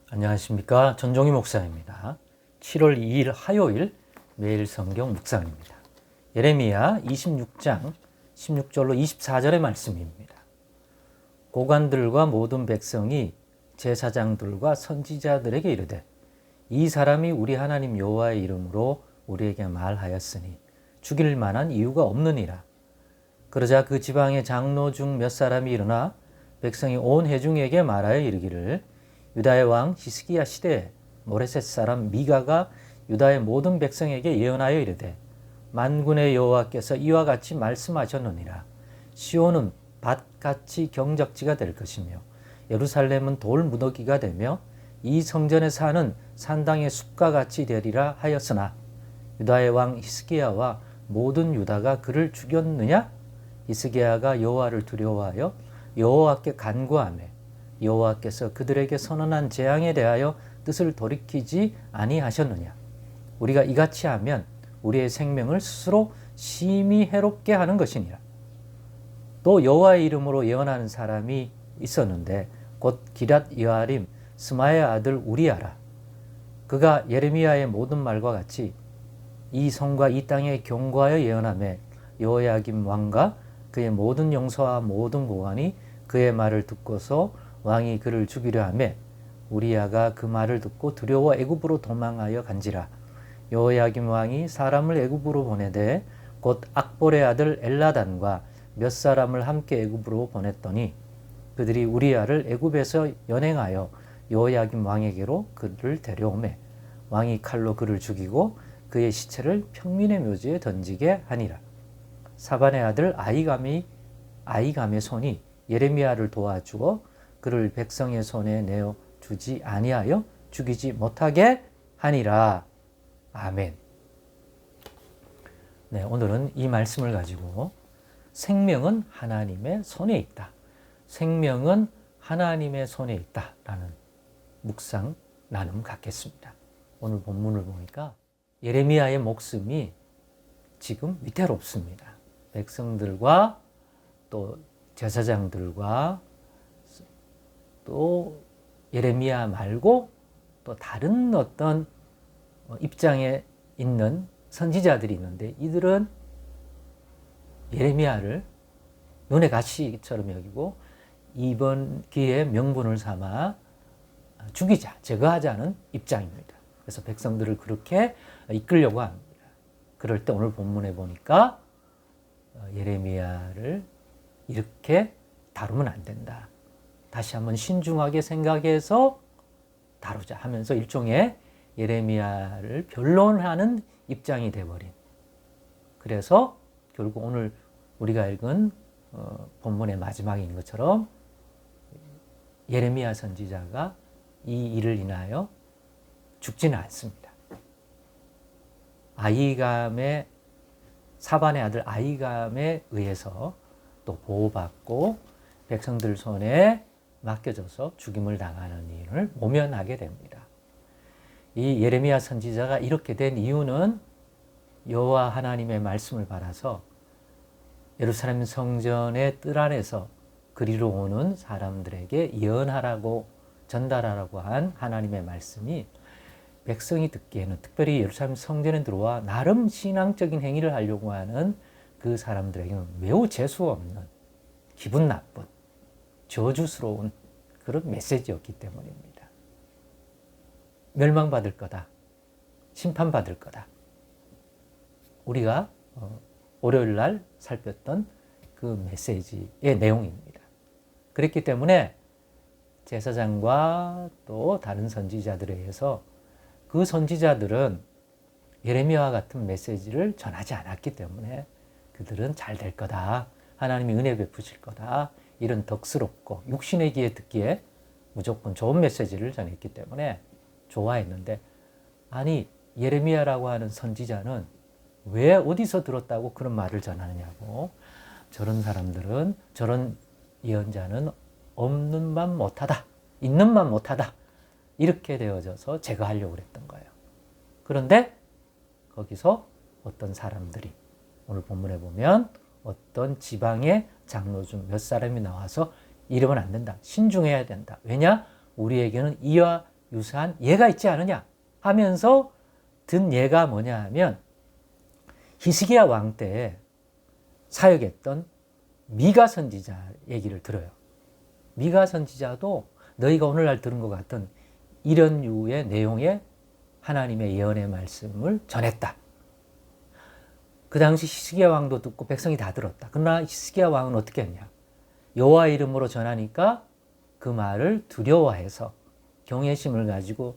안녕하십니까. 전종희 목사입니다. 7월 2일 화요일 매일 성경 묵상입니다. 예레미야 26장 16절로 24절의 말씀입니다. 고관들과 모든 백성이 제사장들과 선지자들에게 이르되 이 사람이 우리 하나님 여호와의 이름으로 우리에게 말하였으니 죽일 만한 이유가 없느니라. 그러자 그 지방의 장로 중 몇 사람이 일어나 백성이 온 회중에게 말하여 이르기를 유다의 왕 히스기야 시대에 모레셋 사람 미가가 유다의 모든 백성에게 예언하여 이르되 만군의 여호와께서 이와 같이 말씀하셨느니라. 시온은 밭같이 경작지가 될 것이며 예루살렘은 돌 무더기가 되며 이 성전에 사는 산당의 숲과 같이 되리라 하였으나 유다의 왕 히스기야와 모든 유다가 그를 죽였느냐? 히스기야가 여호와를 두려워하여 여호와께 간구하며 여호와께서 그들에게 선언한 재앙에 대하여 뜻을 돌이키지 아니하셨느냐? 우리가 이같이 하면 우리의 생명을 스스로 심히 해롭게 하는 것이니라. 또 여호와의 이름으로 예언하는 사람이 있었는데 곧 기럇 여아림 스마의 아들 우리아라. 그가 예레미야의 모든 말과 같이 이 성과 이 땅에 경고하여 예언하며 여호야김 왕과 그의 모든 용사와 모든 고관이 그의 말을 듣고서 왕이 그를 죽이려 하며 우리아가 그 말을 듣고 두려워 애굽으로 도망하여 간지라. 여호야김 왕이 사람을 애굽으로 보내되 곧 악볼의 아들 엘라단과 몇 사람을 함께 애굽으로 보냈더니 그들이 우리아를 애굽에서 연행하여 여호야김 왕에게로 그를 데려오매 왕이 칼로 그를 죽이고 그의 시체를 평민의 묘지에 던지게 하니라. 사반의 아들 아이감의 손이 예레미야를 도와주어 그를 백성의 손에 내어 주지 아니하여 죽이지 못하게 하니라. 아멘. 네, 오늘은 이 말씀을 가지고 생명은 하나님의 손에 있다. 생명은 하나님의 손에 있다라는 묵상 나눔 갖겠습니다. 오늘 본문을 보니까 예레미야의 목숨이 지금 위태롭습니다. 백성들과 또 제사장들과 또 예레미야 말고 또 다른 어떤 입장에 있는 선지자들이 있는데 이들은 예레미야를 눈에 가시처럼 여기고 이번 기회에 명분을 삼아 죽이자, 제거하자는 입장입니다. 그래서 백성들을 그렇게 이끌려고 합니다. 그럴 때 오늘 본문에 보니까 예레미야를 이렇게 다루면 안 된다. 다시 한번 신중하게 생각해서 다루자 하면서 일종의 예레미야를 변론하는 입장이 되어버린. 그래서 결국 오늘 우리가 읽은 본문의 마지막인 것처럼 예레미야 선지자가 이 일을 인하여 죽지는 않습니다. 사반의 아들 아이감에 의해서 또 보호받고 백성들 손에 맡겨져서 죽임을 당하는 일을 모면하게 됩니다. 이 예레미야 선지자가 이렇게 된 이유는 여호와 하나님의 말씀을 받아서 예루살렘 성전의 뜰 안에서 그리로 오는 사람들에게 예언하라고 전달하라고 한 하나님의 말씀이 백성이 듣기에는 특별히 예루살렘 성전에 들어와 나름 신앙적인 행위를 하려고 하는 그 사람들에게는 매우 재수 없는 기분 나쁜 저주스러운 그런 메시지였기 때문입니다. 멸망받을 거다. 심판받을 거다. 우리가 월요일 날 살폈던 그 메시지의 내용입니다. 그렇기 때문에 제사장과 또 다른 선지자들에 의해서 그 선지자들은 예레미야와 같은 메시지를 전하지 않았기 때문에 그들은 잘 될 거다. 하나님이 은혜 베푸실 거다. 이런 덕스럽고 육신의 귀에 듣기에 무조건 좋은 메시지를 전했기 때문에 좋아했는데 아니 예레미야라고 하는 선지자는 왜 어디서 들었다고 그런 말을 전하느냐고. 저런 사람들은 저런 예언자는 없는 만 못하다. 있는 만 못하다. 이렇게 되어져서 제거하려고 그랬던 거예요. 그런데 거기서 어떤 사람들이 오늘 본문에 보면 어떤 지방의 장로 중 몇 사람이 나와서 이러면 안 된다. 신중해야 된다. 왜냐? 우리에게는 이와 유사한 예가 있지 않느냐 하면서 든 예가 뭐냐 하면 히스기야 왕 때 사역했던 미가 선지자 얘기를 들어요. 미가 선지자도 너희가 오늘날 들은 것 같은 이런 유의 내용의 하나님의 예언의 말씀을 전했다. 그 당시 히스기야 왕도 듣고 백성이 다 들었다. 그러나 히스기야 왕은 어떻게 했냐? 여호와 이름으로 전하니까 그 말을 두려워해서 경외심을 가지고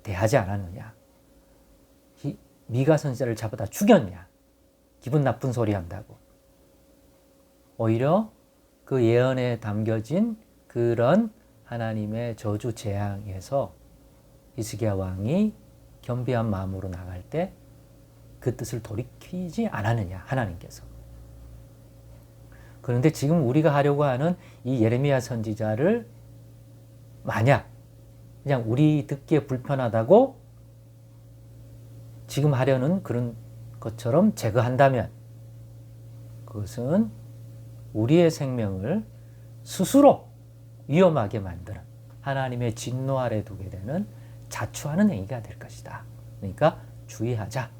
대하지 않았느냐? 미가 선지자를 잡아다 죽였냐? 기분 나쁜 소리 한다고. 오히려 그 예언에 담겨진 그런 하나님의 저주 재앙에서 히스기야 왕이 겸비한 마음으로 나갈 때 그 뜻을 돌이키지 않았느냐 하나님께서. 그런데 지금 우리가 하려고 하는 이 예레미야 선지자를 만약 그냥 우리 듣기에 불편하다고 지금 하려는 그런 것처럼 제거한다면 그것은 우리의 생명을 스스로 위험하게 만드는 하나님의 진노 아래 두게 되는 자초하는 행위가 될 것이다. 그러니까 주의하자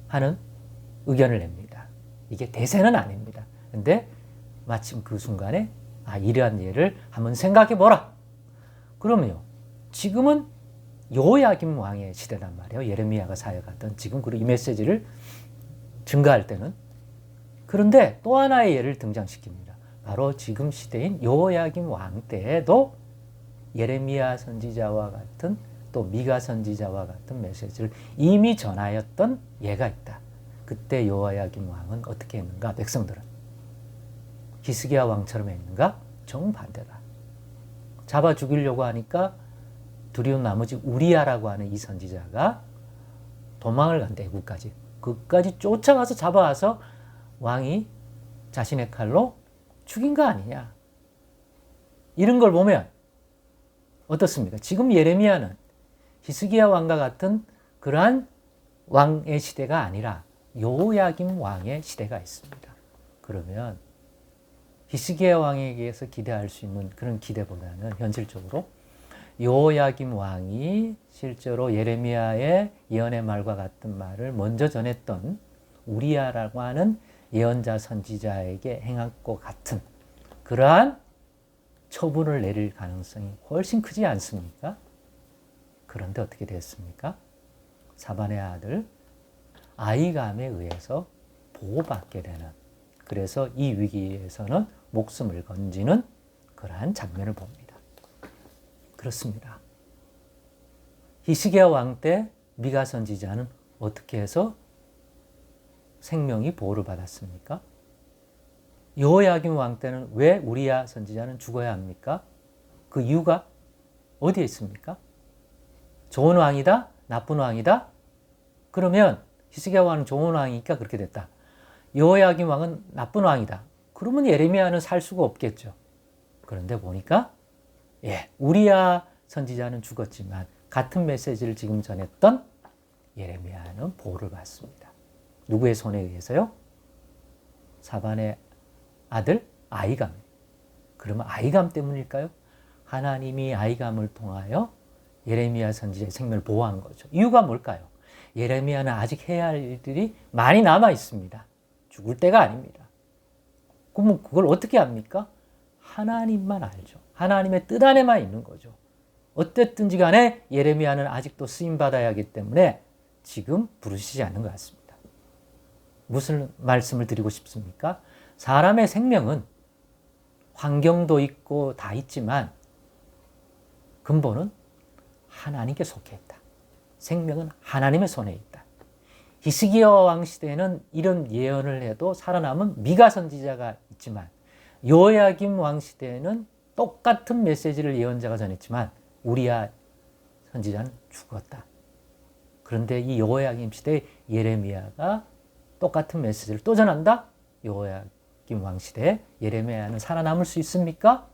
하는 의견을 냅니다. 이게 대세는 아닙니다. 근데 마침 그 순간에 이러한 예를 한번 생각해 보라. 그러면요. 지금은 요야김 왕의 시대단 말이에요. 예레미야가 사역하던 지금 이 메시지를 증가할 때는. 그런데 또 하나의 예를 등장시킵니다. 바로 지금 시대인 요야김 왕 때에도 예레미야 선지자와 같은 또 미가 선지자와 같은 메시지를 이미 전하였던 예가 있다. 그때 요야김 왕은 어떻게 했는가? 백성들은 히스기야 왕처럼 했는가? 정반대다. 잡아 죽이려고 하니까 두려운 나머지 우리야라고 하는 이 선지자가 도망을 간다. 애국까지. 그까지 쫓아가서 잡아와서 왕이 자신의 칼로 죽인 거 아니냐. 이런 걸 보면 어떻습니까? 지금 예레미야는 히스기야 왕과 같은 그러한 왕의 시대가 아니라 요야김 왕의 시대가 있습니다. 그러면 히스기야 왕에게서 기대할 수 있는 그런 기대보다는 현실적으로 요야김 왕이 실제로 예레미야의 예언의 말과 같은 말을 먼저 전했던 우리야라고 하는 예언자 선지자에게 행한 것 같은 그러한 처분을 내릴 가능성이 훨씬 크지 않습니까? 그런데 어떻게 됐습니까? 사반의 아들 아히감에 의해서 보호받게 되는, 그래서 이 위기에서는 목숨을 건지는 그러한 장면을 봅니다. 그렇습니다. 히스기야 왕 때 미가 선지자는 어떻게 해서 생명이 보호를 받았습니까? 여호야김 왕 때는 왜 우리야 선지자는 죽어야 합니까? 그 이유가 어디에 있습니까? 좋은 왕이다? 나쁜 왕이다? 그러면 히스기야 왕은 좋은 왕이니까 그렇게 됐다. 여호야김 왕은 나쁜 왕이다. 그러면 예레미야는 살 수가 없겠죠. 그런데 보니까 우리야 선지자는 죽었지만 같은 메시지를 지금 전했던 예레미야는 보호를 받습니다. 누구의 손에 의해서요? 사반의 아들 아히감. 그러면 아히감 때문일까요? 하나님이 아히감을 통하여 예레미야 선지자의 생명을 보호한 거죠. 이유가 뭘까요? 예레미야는 아직 해야 할 일들이 많이 남아 있습니다. 죽을 때가 아닙니다. 그럼 그걸 어떻게 합니까? 하나님만 알죠. 하나님의 뜻 안에만 있는 거죠. 어쨌든지 간에 예레미야는 아직도 쓰임받아야 하기 때문에 지금 부르시지 않는 것 같습니다. 무슨 말씀을 드리고 싶습니까? 사람의 생명은 환경도 있고 다 있지만 근본은 하나님께 속해 있다. 생명은 하나님의 손에 있다. 히스기야 왕 시대에는 이런 예언을 해도 살아남은 미가 선지자가 있지만 요야김 왕 시대에는 똑같은 메시지를 예언자가 전했지만 우리야 선지자는 죽었다. 그런데 이 여호야김 시대의 예레미야가 똑같은 메시지를 또 전한다? 여호야김 왕 시대에 예레미야는 살아남을 수 있습니까?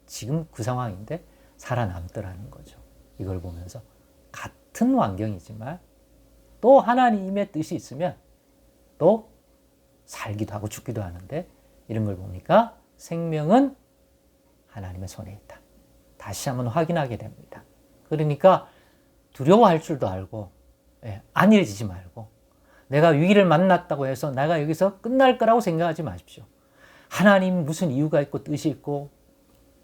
지금 그 상황인데 살아남더라는 거죠. 이걸 보면서 같은 환경이지만 또 하나님의 뜻이 있으면 또 살기도 하고 죽기도 하는데 이런 걸 보니까 생명은 하나님의 손에 있다. 다시 한번 확인하게 됩니다. 그러니까 두려워할 줄도 알고, 안일해지지 말고, 내가 위기를 만났다고 해서 내가 여기서 끝날 거라고 생각하지 마십시오. 하나님 무슨 이유가 있고 뜻이 있고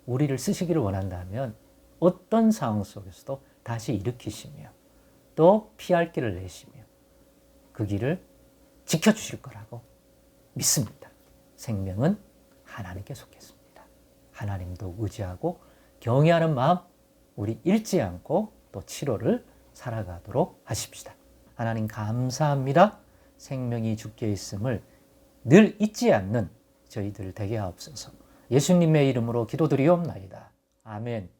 우리를 쓰시기를 원한다면 어떤 상황 속에서도 다시 일으키시며 또 피할 길을 내시며 그 길을 지켜주실 거라고 믿습니다. 생명은 하나님께 속했습니다. 하나님도 의지하고 경외하는 마음 우리 잃지 않고 또 7월을 살아가도록 하십시다. 하나님 감사합니다. 생명이 주께 있음을 늘 잊지 않는 저희들 되게 하옵소서. 예수님의 이름으로 기도드리옵나이다. 아멘.